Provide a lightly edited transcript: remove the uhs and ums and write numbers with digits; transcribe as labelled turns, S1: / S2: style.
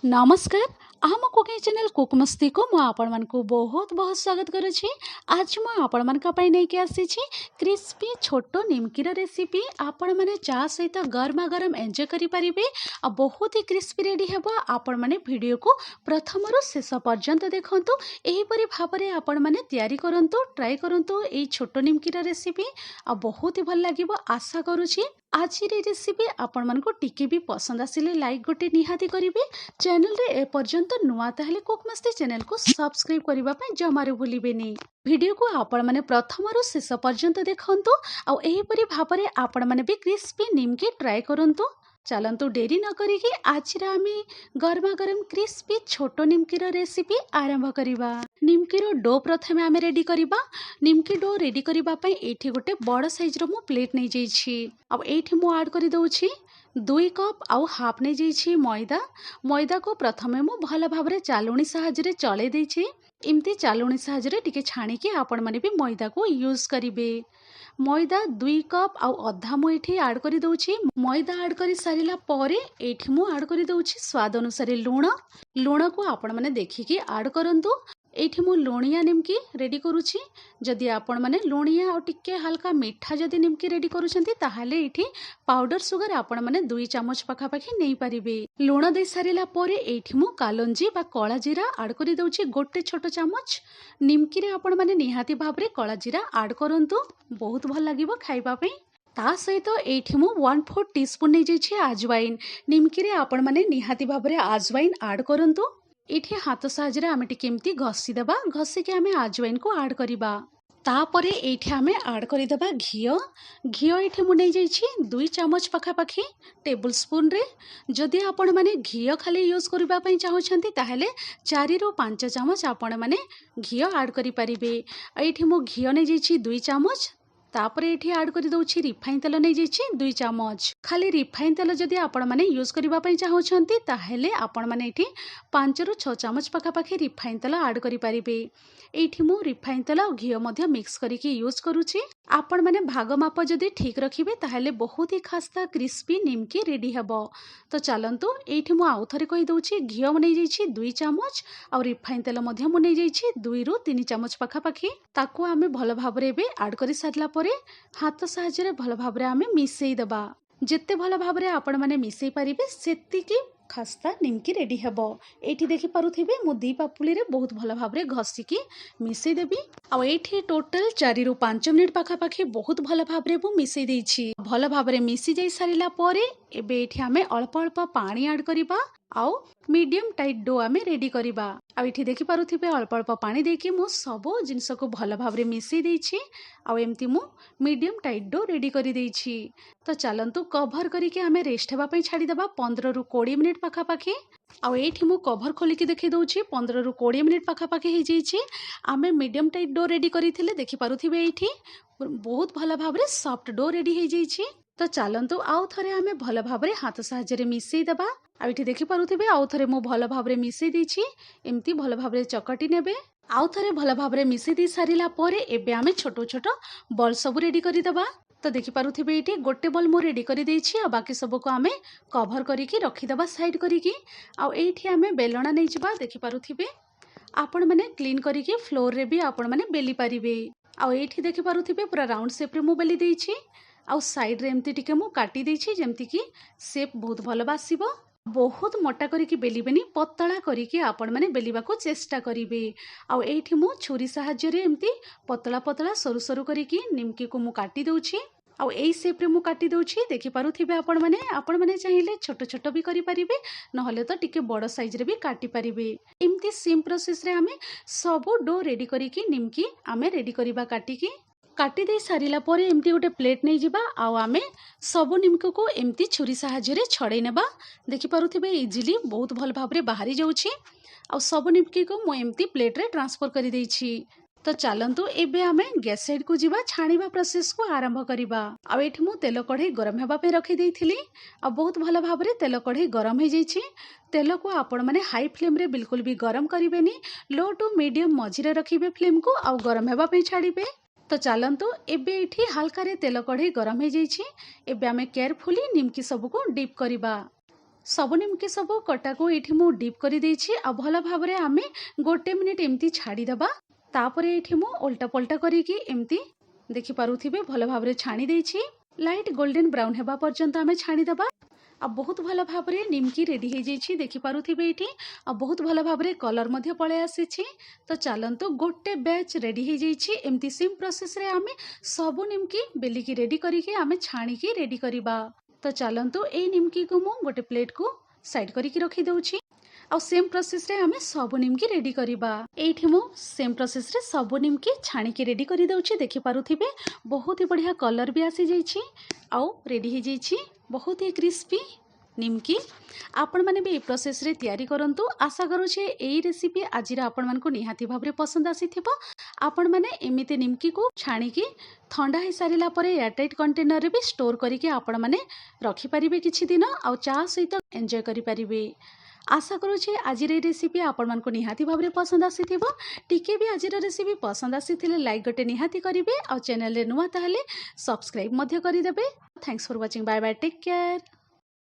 S1: नमस्कार। आम cooking channel cook मस्ती को मु आपण मानकु बहुत बहुत स्वागत करुछि। आज मु आपण मानका पई नै के आसी छी क्रिस्पी छोटो निमकीर रेसिपी। आपण माने चा सहित गरमा गरम एंजॉय करि परिबे आ बहुत ही क्रिस्पी रेडी हेबो। आपण माने वीडियो को प्रथम रु शेष पर्यंत देखंतु। एही परि भाबरे आपण माने तयारी करंतु, ट्राई करंतु एई छोटो निमकीर रेसिपी आ बहुत ही भल लागिबो आशा करुछि। आज रेसिपी आपण मानकु टिके भी पसंद आसिले लाइक गोटे निहाती करिवे। चैनल रे ए पर्यंत नुआ ताहले कुक मस्ती चैनल को सब्सक्राइब करबा पई जमारे भूलिबेनी। वीडियो को आपण माने प्रथम रु शेष पर्यंत देखंतु आ एही परि भाबरे आपण माने भी क्रिस्पी निमकी ट्राई करंतु। चलंतु डेरी न करिके आज आमे गरमा गरम क्रिस्पी छोटो निमकीर रेसिपी आरंभ करिबा। निमकीर डो प्रथमे आमे रेडी करिबा। निमकी डो रेडी करिबा पई एठी गोटे बड़ साइज रो मु प्लेट नै जाईछि। अब एठी मु ऐड करि दउछि 2 कप आउ हाफ नै जाईछि मैदा। मैदा को प्रथमे मु भल भाबरे चालुणी साहाय्य चले देछि। इमती चालुणी साहाय्य टिके छाणी के आपण माने भी मैदा को यूज करिवे। मैदा 2 कप आउ अधा मु एठी ऐड करि दउछि। मैदा ऐड करि सारिला परे एठी मु ऐड करि दउछि स्वाद अनुसार लूण। लूण को आपण माने देखिके ऐड करंतु। एठी मु लुणिया निमकी रेडी करूछि। जदि आपण माने लुणिया और टिके हल्का मीठा जदि निमकी रेडी करूछंती ताहाले एठी पाउडर सुगर आपण माने 2 चामच पाखा पाखी नै परिबे। लूण दे सारिला परे एठी मु कालंजी बा कला जीरा ऐड करि दउछि गोटे छोटो चामच। निमकी रे आपण माने निहाती भाबरे कला जीरा ऐड करंतु, बहुत भल लागिबो खाइबा पई। ता सहित एठी मु 1/4 टीस्पून नै जाइछि आजवाइन। निमकी रे आपण माने निहाती भाबरे आजवाइन ऐड करंतु। एठी हाथ साहाय्य आमे टिके एमती घसी देबा। घसी के आमे आजवाइन को ऐड करिबा। तापरे एठी आमे ऐड करि देबा घियो। घियो एठी मु नै जाइछि 2 चामच पाखा पाखी टेबल स्पून रे। जदि आपण माने घियो खाली यूज करबा पई चाहउछंती ताहेले 4 रु 5 चामच आपण माने घियो ऐड करि परिबे। एठी मु घियो नै जाइछि 2 चामच। तापरे एठी ऐड करि दउछि रिफाइन तेल नै जाइछि 2 चामच। खाली रिफाइन तेल जदि आपण माने यूज करबा पई चाहउछंती ताहेले आपण माने एठी 5 रु 6 चामच पाखा पाखी रिफाइन तेल ऐड करि परिबे। एठी मु रिफाइन तेल और घियो मध्य मिक्स करिके यूज करूछि। आपण माने भाग माप जदि ठीक रखिबे ताहेले बहुत ही खास्ता क्रिस्पी निमकी रेडी हेबो। तो चलंतु एठी मु आउ थरे कहि दउछि घियो नै जाइछि 2 चामच और रिफाइन तेल मध्य मु नै जाइछि 2 रु 3 चामच पाखा पाखी। ताको आमे भल भाबरे बे ऐड करि सारला परे हाथ साहाय्य भल भाबरे आमे मिसेई देबा। जेते भल भाबरे आपण माने मिसेई परिबे सेतिकी खास्ता निमकी रेडी हेबो। एठी देखि पारुथिबे मु दी पापुली रे बहुत भल भाबरे घसिकी मिसेई देबी। आ एठी टोटल 4 रु 5 मिनिट पाखा पाखी बहुत भल भाबरे मु मिसेई देछि। भल भाबरे मिसी जाई सारिला परे एबे एठी आमे अल्प अल्प पानी ऐड करिबा आउ मीडियम टाइट डो आमे रेडी करिबा। आ एठी देखि पारुथिबे अल्प अल्प पानी देकी मु सबो जिंस को भल भाबरे मिसेई देछि। आ एमती मु मीडियम टाइट डो रेडी करि देछि। तो चलंतु कवर करिके आमे रेस्ट हेबा पई छाडी देबा 15 रु 20 मिनिट पाखा पाखी। आ एठी मु कवर खोलिके देखि दउछि 15 रु 20 मिनिट पाखा पाखी हे जाइछि। आमे मीडियम टाइट डो रेडी करिथिले देखि पारुथिबे एठी बहुत भल भाबरे सॉफ्ट डो रेडी हे जाइछि। तो चलंतु आउ थरे आमे भल भाबरे हाथ साहाय्य मिसेई देबा। आ एठी देखि पारुथिबे आउ थरे मु भल भाबरे मिसेई देछि। एमती भल भाबरे चकटी नेबे। आउ थरे भल भाबरे मिसेई दी सारिला परे एबे आमे छोटो छोटो बॉल सब रेडी करि देबा। तो देखि पारुथिबे एठी गोटे बॉल मु रेडी करि देछि आ बाकी सब को आमे कवर करिकि रखि देबा साइड करिकि। आ एठी आमे बेलणा नै जिबा। देखि पारुथिबे आपण माने क्लीन करिकि फ्लोर रे भी आपण माने बेली परिबे। आ एठी देखि पारुथिबे पूरा राउंड शेप रे मु बेली देछि। आ साइड रे एमती टिके मु काटी देछि जेमति कि शेप बहुत भल बासिबो। बहुत मोटा करिकि बेलिबेनी, पतला करिकि आपण माने बेलिबा को चेष्टा करिवे। आ एठी मु छुरी साहाय्य रे एमती पतला पतला सरू सरू करिकि निमकी को मु काटी दउछि। आ एई शेप रे मु काटी दउछि। देखि पारुथिबे आपण माने चाहिले छोट छोट भी करि परिबे, नहले तो टिके बड़ साइज रे भी काटी परिबे। एमती सेम प्रोसेस रे आमे सब डो रेडी करिकि निमकी आमे रेडी करिबा काटिकि। काटी दे सारिला परे एमती गोटे प्लेट नै जिबा। आ आमे सब निमकी को एमती छुरी साहाय्य रे छड़े नेबा। देखि पारुथिबे इजिली बहुत भल भाबरे बाहरी जाउछि। आ सब निमकी को मु एमती प्लेट रे ट्रांसफर करि देछि। तो चलंतु एबे आमे गैस साइड को जिबा, छाणीबा प्रोसेस को आरंभ करिबा। आ एठी मु तेल कढ़ई गरम हेबा पे रखि देइथिली। आ बहुत भल भाबरे तेल कढ़ई गरम हे जाइछि। तेल को आपण माने हाई फ्लेम रे बिल्कुल भी गरम करिवेनी, लो टू मीडियम मझिरे रखिबे फ्लेम को आ गरम हेबा पे छाड़िबे। तो चलंतु एबे एठी हल्का रे तेल कढ़ई गरम हे जाइछि। एबे आमे केयरफुली निमकी सब को डीप करिबा। सब निमकी सब कटा को ये मु डिप कर भल भाव में आम 1 मिनिट एमती छाड़ीदे। तापर ये मु ओल्टा पल्टा करके एमती देखिपे भल भाव में छाणी देछि। लाइट गोल्डन ब्राउन हेबा पर्यंत आम छाणीदे। आ बहुत भल भाव में निमकी रेडी हो जाइए देखिपे ये बहुत भल भाव में कलर मध्य पलै आसी। तो चलतु गोटे बैच रेडी हो जाइए। एमती सेम प्रोसेस रे आम सब निमकी बेलिकी रेडी करके आम छाणिकी रेडी करवा। तो चलतु ये निमकी को मु गोटे प्लेट को साइड करके रखी दउछि। आ सेम प्रोसेस रे आम सब निमकी रेडी करवा। एठी मु सेम प्रोसेस रे सब निमकी छाणिकी रेडी कर दउछि देखिपे बहुत ही बढ़िया कलर भी आसी जाइछि। आउ रेडी हो जाइछि बहुत ही क्रिस्पी निमकी। आपण माने भी प्रोसेस रे तैयारी करंतु। आशा करूछे एई रेसिपी आजिरा आपण मानको निहाती भाबरे पसंद आसीथिबो। आपण माने एमिते निमकी को छाणिकी ठंडा हो सारिला परे एयरटाइट कंटेनर रे भी स्टोर करके आपण माने रखि परिबे किछि दिन आ चा सहित एन्जॉय करि परिबे। आशा करूछे आजिर ए रेसिपी आपण मानको निहाती भाबरे पसंद आसीथिबो। टिके भी आजिर रेसिपी पसंद आसीथिले लाइक गोटे निहाती करिवे आ चैनल रे नुवा ताहले सब्सक्राइब मध्य करिदेबे। Thanks for watching. Bye bye, take care.